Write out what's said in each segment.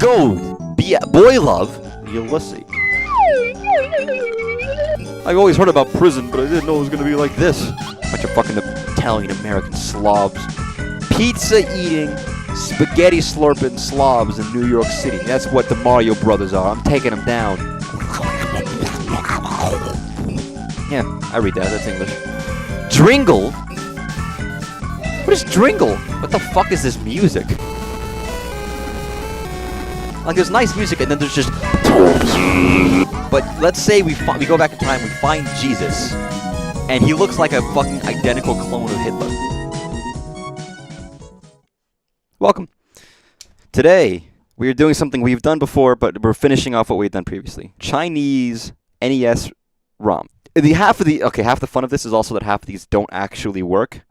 go be boy love Ulysses. I've always heard about prison, but I didn't know it was gonna be like this. Bunch of fucking Italian-American slobs. Pizza-eating, spaghetti-slurping slobs in New York City. That's what the Mario Brothers are. I'm taking them down. Yeah, I read that. That's English. Dringle? What is Dringle? What the fuck is this music? Like, there's nice music, and then there's just... But let's say we go back in time, we find Jesus, and he looks like a fucking identical clone of Hitler. Welcome. Today, we are doing something we've done before, but we're finishing off what we've done previously. Chinese NES ROM. Half the fun of this is also that half of these don't actually work.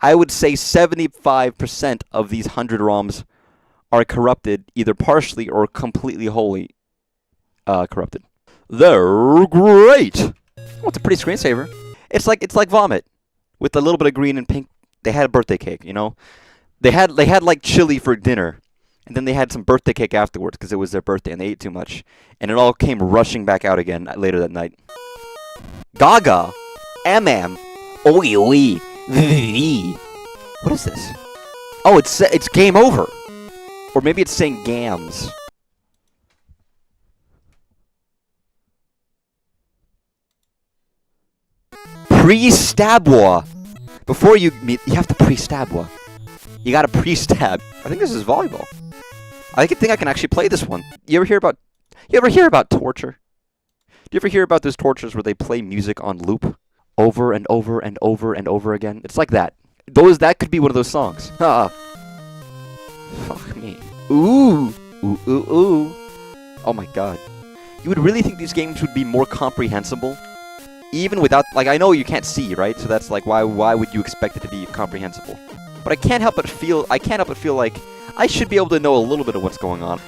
I would say 75% of these 100 ROMs are corrupted, either partially or completely wholly corrupted. They're great! Oh, it's a pretty screensaver. It's like Vomit, with a little bit of green and pink. They had a birthday cake, you know? They had like chili for dinner, and then they had some birthday cake afterwards because it was their birthday and they ate too much. And it all came rushing back out again later that night. Gaga, MM, oi oi, VV. What is this? Oh, it's game over. Or maybe it's saying gams. Pre-stabwa. Before you meet, you have to pre-stabwa. You gotta pre-stab. I think this is volleyball. I think I can actually play this one. You ever hear about torture? Do you ever hear about those tortures where they play music on loop over and over and over and over again? It's like that. That could be one of those songs. Fuck me. Ooh. Ooh, ooh, ooh. Oh my god. You would really think these games would be more comprehensible? Even without, like, I know you can't see, right? So that's like, why would you expect it to be comprehensible? But I can't help but feel like I should be able to know a little bit of what's going on.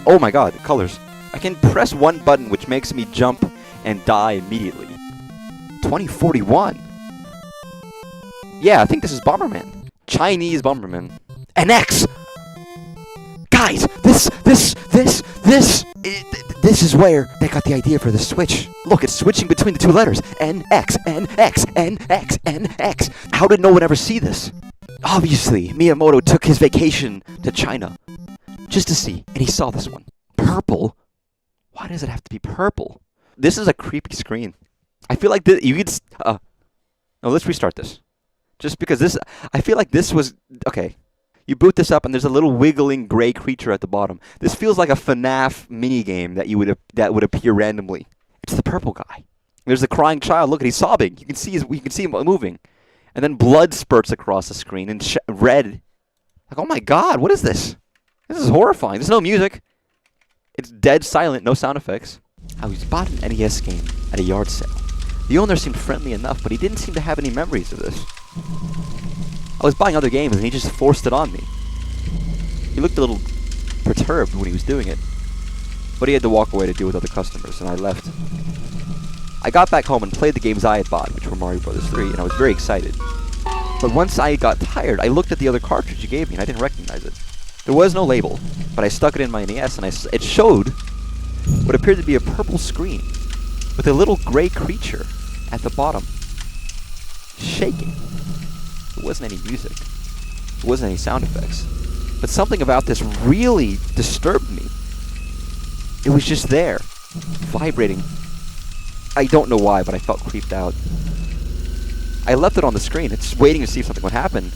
Oh my god, colors. I can press one button which makes me jump and die immediately. 2041. Yeah, I think this is Bomberman. Chinese Bomberman. NX! Guys, this is where they got the idea for the switch. Look, it's switching between the two letters. NX, NX, NX, NX. How did no one ever see this? Obviously, Miyamoto took his vacation to China just to see, and he saw this one. Purple? Why does it have to be purple? This is a creepy screen. I feel like you could... no, let's restart this. Just because this... I feel like this was... Okay. You boot this up, and there's a little wiggling gray creature at the bottom. This feels like a FNAF minigame that would appear randomly. It's the purple guy. There's a crying child. Look, he's sobbing. You can see him moving. And then blood spurts across the screen in red. Like, oh my god, what is this? This is horrifying. There's no music. It's dead silent, no sound effects. I was bought an NES game at a yard sale. The owner seemed friendly enough, but he didn't seem to have any memories of this. I was buying other games, and he just forced it on me. He looked a little perturbed when he was doing it. But he had to walk away to deal with other customers, and I left. I got back home and played the games I had bought, which were Mario Bros. 3, and I was very excited. But once I got tired, I looked at the other cartridge you gave me, and I didn't recognize it. There was no label, but I stuck it in my NES, and it showed what appeared to be a purple screen with a little gray creature at the bottom, shaking. There wasn't any music. There wasn't any sound effects. But something about this really disturbed me. It was just there, vibrating. I don't know why, but I felt creeped out. I left it on the screen. It's waiting to see if something would happen.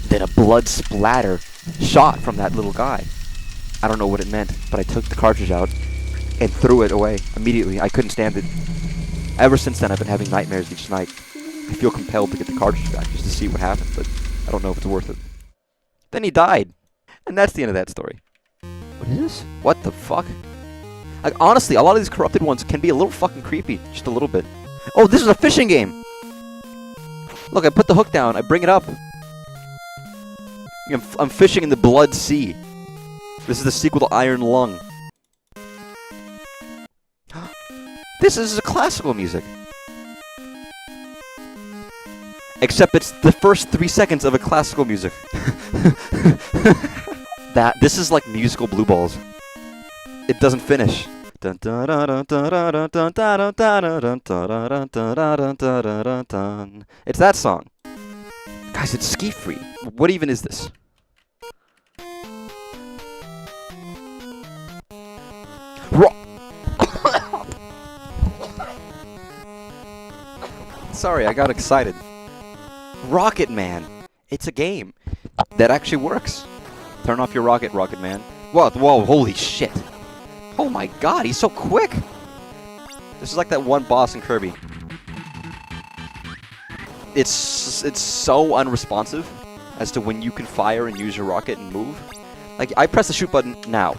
Then a blood splatter shot from that little guy. I don't know what it meant, but I took the cartridge out and threw it away immediately. I couldn't stand it. Ever since then, I've been having nightmares each night. I feel compelled to get the cartridge back just to see what happened, but I don't know if it's worth it. Then he died. And that's the end of that story. What is this? What the fuck? Like, honestly, a lot of these corrupted ones can be a little fucking creepy. Just a little bit. Oh, this is a fishing game! Look, I put the hook down. I bring it up. I'm fishing in the Blood Sea. This is the sequel to Iron Lung. This is classical music. Except it's the first 3 seconds of a classical music. This is like musical blue balls. It doesn't finish. It's that song. Guys, it's ski free. What even is this? Sorry, I got excited. Rocket Man. It's a game that actually works. Turn off your rocket, Rocket Man. Whoa, whoa, holy shit. Oh my god, he's so quick. This is like that one boss in Kirby. It's so unresponsive as to when you can fire and use your rocket and move. Like, I press the shoot button now.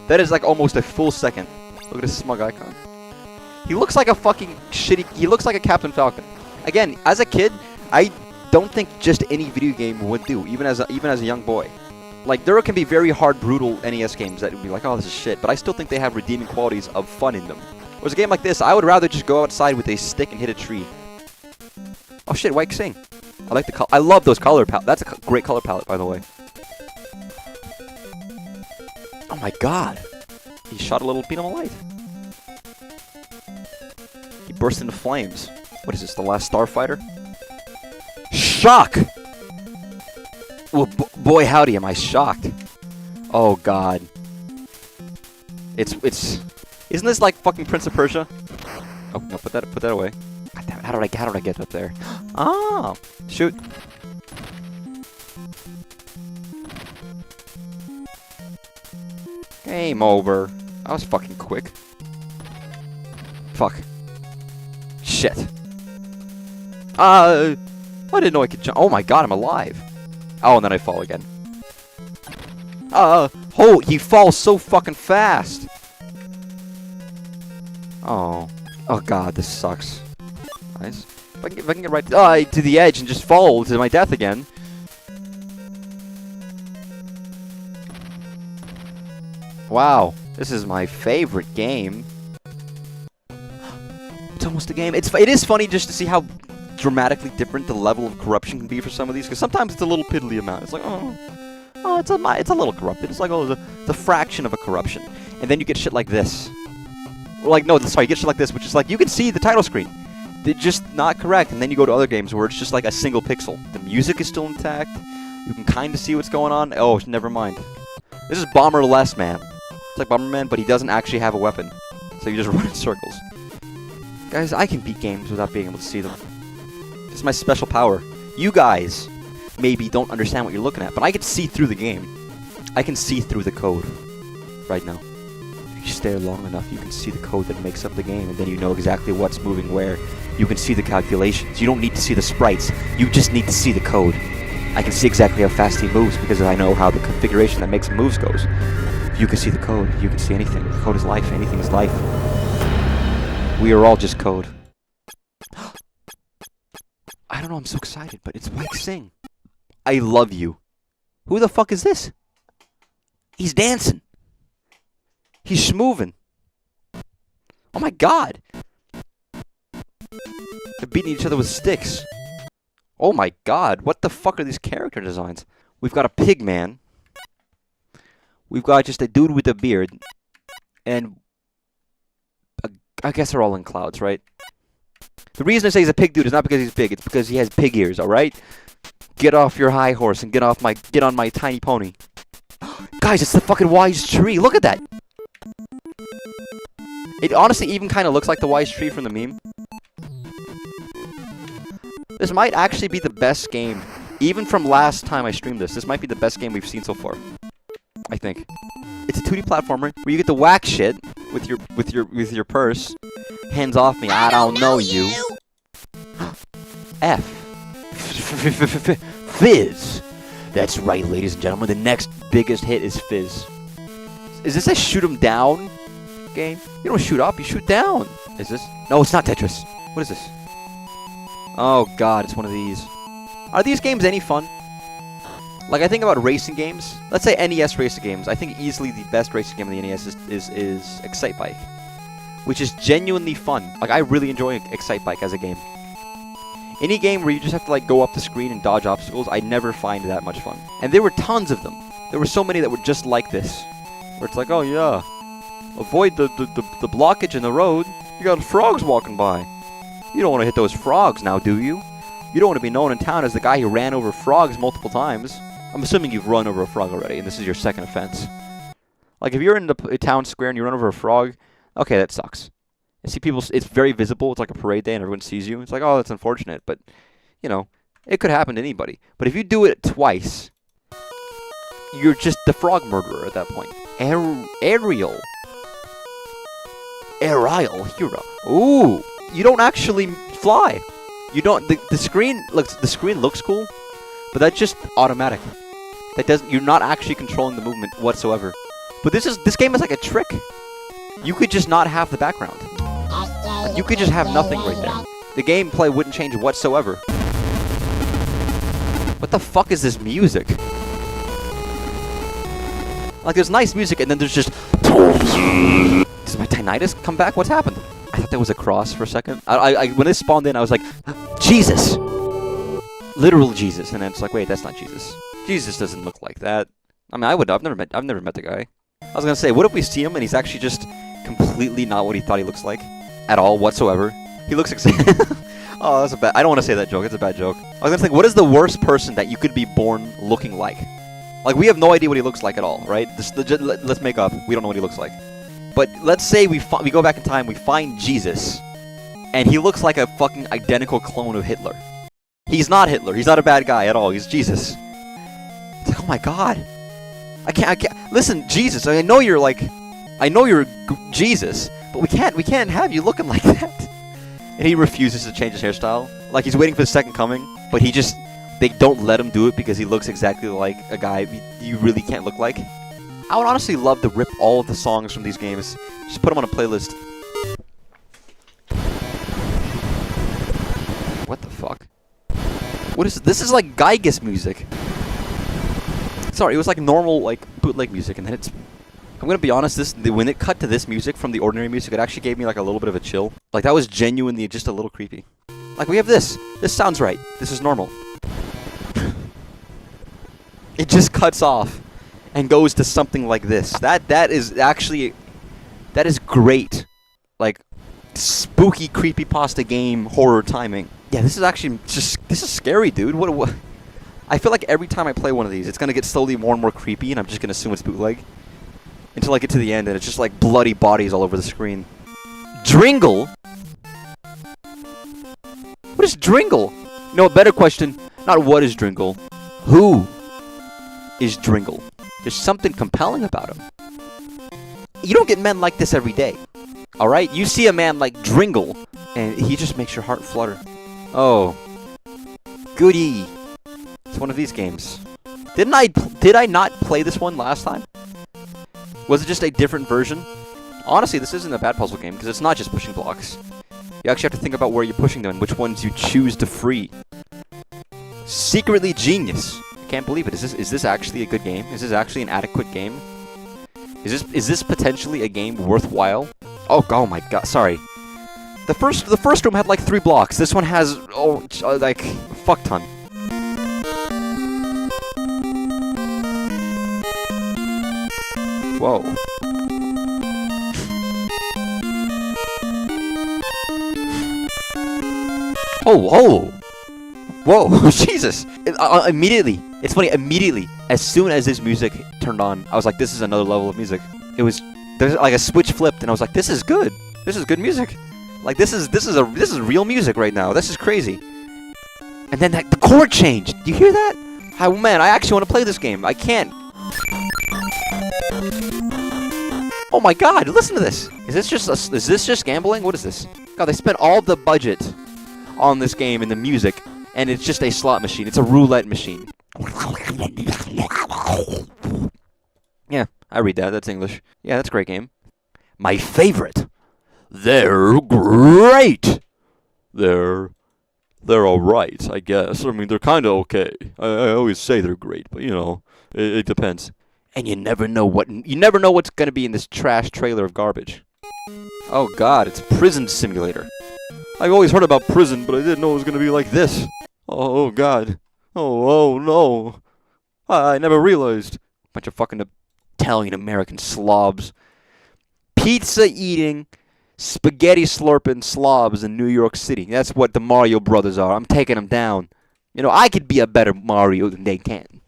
That is like almost a full second. Look at this smug icon. He looks like a fucking shitty... He looks like a Captain Falcon. Again, as a kid, I don't think just any video game would do, even as a young boy. Like, there can be very hard, brutal NES games that would be like, oh, this is shit, but I still think they have redeeming qualities of fun in them. Whereas a game like this, I would rather just go outside with a stick and hit a tree. Oh shit, White Sing. I like the I love those color palettes. That's a great color palette, by the way. Oh my god. He shot a little beam of light. He burst into flames. What is this, the last Starfighter? Shock! Well, boy howdy, am I shocked. Oh god. Isn't this like fucking Prince of Persia? Oh no, put that away. God damn it, how did I get up there? Ah, shoot. Game over. That was fucking quick. Fuck. Shit. I didn't know I could jump. Oh my god, I'm alive. Oh, and then I fall again. Oh, he falls so fucking fast. Oh. Oh god, this sucks. Nice. If I can get right to the edge and just fall to my death again. Wow, this is my favorite game. It's almost a game. It is funny just to see how dramatically different the level of corruption can be for some of these, because sometimes it's a little piddly amount. It's like, oh, it's a little corrupted. It's like, oh, the fraction of a corruption. And then you get shit like this. Or like, no, sorry, you get shit like this, which is like, you can see the title screen. They're just not correct. And then you go to other games where it's just like a single pixel. The music is still intact. You can kind of see what's going on. Oh, never mind. This is Bomberless Man. It's like Bomberman, but he doesn't actually have a weapon. So you just run in circles. Guys, I can beat games without being able to see them. It's my special power. You guys maybe don't understand what you're looking at, but I can see through the game. I can see through the code right now. If you stare long enough, you can see the code that makes up the game, and then you know exactly what's moving where. You can see the calculations. You don't need to see the sprites. You just need to see the code. I can see exactly how fast he moves because I know how the configuration that makes him moves goes. If you can see the code, you can see anything. The code is life. Anything is life. We are all just code. I don't know, I'm so excited, but it's White Sing. I love you. Who the fuck is this? He's dancing. He's schmoovin'. Oh my god. They're beating each other with sticks. Oh my god, what the fuck are these character designs? We've got a pig man. We've got just a dude with a beard. And I guess they're all in clouds, right? The reason I say he's a pig dude is not because he's big, it's because he has pig ears, alright? Get off your high horse and get on my tiny pony. Guys, it's the fucking wise tree. Look at that. It honestly even kind of looks like the wise tree from the meme. This might actually be the best game, even from last time I streamed this. This might be the best game we've seen so far. I think. It's a 2D platformer where you get to whack shit with your purse. Hands off me, I don't know you. F. Fizz. That's right, ladies and gentlemen. The next biggest hit is Fizz. Is this a shoot 'em down game? You don't shoot up, you shoot down. Is this? No, it's not Tetris. What is this? Oh god, it's one of these. Are these games any fun? Like, I think about racing games. Let's say NES racing games. I think easily the best racing game on the NES is Excite Bike, which is genuinely fun. Like, I really enjoy Excite Bike as a game. Any game where you just have to, like, go up the screen and dodge obstacles, I never find that much fun. And there were tons of them. There were so many that were just like this. Where it's like, oh yeah, avoid the blockage in the road. You got frogs walking by. You don't want to hit those frogs now, do you? You don't want to be known in town as the guy who ran over frogs multiple times. I'm assuming you've run over a frog already, and this is your second offense. Like, if you're in the town square and you run over a frog, okay, that sucks. You see people, it's very visible. It's like a parade day and everyone sees you. It's like, oh, that's unfortunate. But, you know, it could happen to anybody. But if you do it twice, you're just the frog murderer at that point. Aerial hero. Ooh, you don't actually fly. You don't. The screen looks cool, but that's just automatic. That doesn't. You're not actually controlling the movement whatsoever. But this game is like a trick. You could just not have the background. You could just have nothing right there. The gameplay wouldn't change whatsoever. What the fuck is this music? Like, there's nice music, and then there's just... Does my tinnitus come back? What's happened? I thought that was a cross for a second. When it spawned in, I was like, Jesus! Literal Jesus. And then it's like, wait, that's not Jesus. Jesus doesn't look like that. I mean, I've never met the guy. I was gonna say, what if we see him and he's actually just completely not what he thought he looks like? At all, whatsoever. He looks exactly... Oh, that's a bad... I don't want to say that joke. It's a bad joke. I was gonna think, what is the worst person that you could be born looking like? Like, we have no idea what he looks like at all, right? Let's make up. We don't know what he looks like. But let's say we go back in time, we find Jesus, and he looks like a fucking identical clone of Hitler. He's not Hitler. He's not a bad guy at all. He's Jesus. It's like, oh my god. I can't. Listen, Jesus. I know you're Jesus, but we can't have you looking like that. And he refuses to change his hairstyle. Like, he's waiting for the second coming, but they don't let him do it because he looks exactly like a guy you really can't look like. I would honestly love to rip all of the songs from these games, just put them on a playlist. What the fuck? What is this? This is like Geiges music. Sorry, it was like normal, like, bootleg music, and then it's... I'm gonna be honest, when it cut to this music from the ordinary music, it actually gave me like a little bit of a chill. Like, that was genuinely just a little creepy. Like, we have this. This sounds right. This is normal. It just cuts off and goes to something like this. That is great. Like, spooky creepypasta game horror timing. Yeah, this is actually this is scary, dude. What? I feel like every time I play one of these, it's gonna get slowly more and more creepy, and I'm just gonna assume it's bootleg until I get to the end, and it's just like bloody bodies all over the screen. Dringle? What is Dringle? No, a better question. Not what is Dringle. Who is Dringle? There's something compelling about him. You don't get men like this every day. Alright? You see a man like Dringle, and he just makes your heart flutter. Oh. Goody. It's one of these games. Did I not play this one last time? Was it just a different version? Honestly, this isn't a bad puzzle game, because it's not just pushing blocks. You actually have to think about where you're pushing them and which ones you choose to free. Secretly genius. I can't believe it. Is this actually a good game? Is this actually an adequate game? Is this potentially a game worthwhile? Oh my god, sorry. The first room had like 3 blocks. This one has like fuck ton. Whoa. Oh, whoa, Jesus. Immediately, it's funny, immediately, as soon as this music turned on, I was like, this is another level of music. There's like a switch flipped, and I was like, this is good. This is good music. Like, this is real music right now. This is crazy. And then the chord changed. Do you hear that? Oh man, I actually want to play this game. I can't. Oh my god, listen to this. Is this just gambling? What is this? God, they spent all the budget on this game and the music, and it's just a slot machine. It's a roulette machine. Yeah, I read that. That's English. Yeah, that's a great game. My favorite. They're great. They're alright, I guess. I mean, they're kind of okay. I always say they're great, but you know, it depends. And you never know what's gonna be in this trash trailer of garbage. Oh god, it's Prison Simulator. I've always heard about prison, but I didn't know it was gonna be like this. Oh god. Oh no. I never realized. Bunch of fucking Italian-American slobs. Pizza-eating, spaghetti-slurping slobs in New York City. That's what the Mario brothers are. I'm taking them down. You know, I could be a better Mario than they can.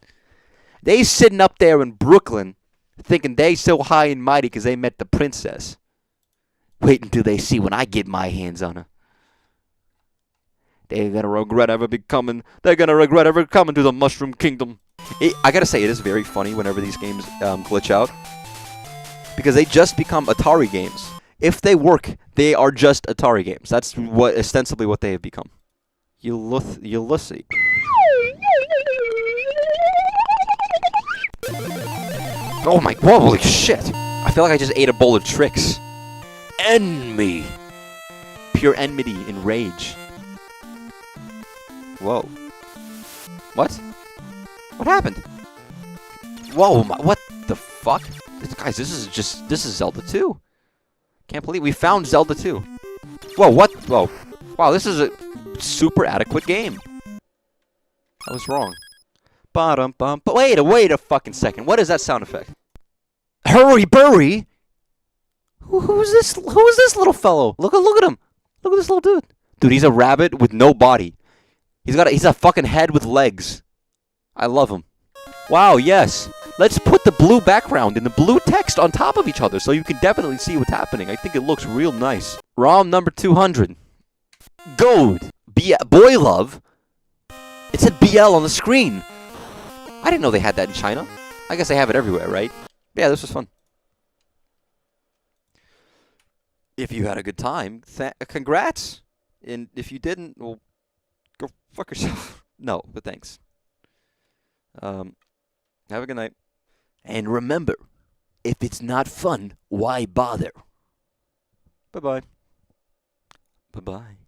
They sitting up there in Brooklyn thinking they so high and mighty because they met the princess. Wait until they see when I get my hands on her. They're going to regret ever becoming to the Mushroom Kingdom. I gotta say, it is very funny whenever these games glitch out. Because they just become Atari games. If they work, they are just Atari games. That's ostensibly what they have become. Ulysses. Oh my, holy shit. I feel like I just ate a bowl of tricks. Enemy. Pure enmity and rage. Whoa. What? What happened? Whoa, what the fuck? Guys, this is Zelda 2. Can't believe we found Zelda 2. Whoa, what? Whoa. Wow, this is a super adequate game. I was wrong. Ba-dum-bum. But wait a fucking second. What is that sound effect? Hurry, burry! Who's this little fellow? Look at him. Look at this little dude. Dude, he's a rabbit with no body. He's a fucking head with legs. I love him. Wow, yes. Let's put the blue background and the blue text on top of each other so you can definitely see what's happening. I think it looks real nice. ROM number 200. Gold. Boy love. It said BL on the screen. I didn't know they had that in China. I guess they have it everywhere, right? Yeah, this was fun. If you had a good time, congrats. And if you didn't, well, go fuck yourself. No, but thanks. Have a good night. And remember, if it's not fun, why bother? Bye-bye. Bye-bye.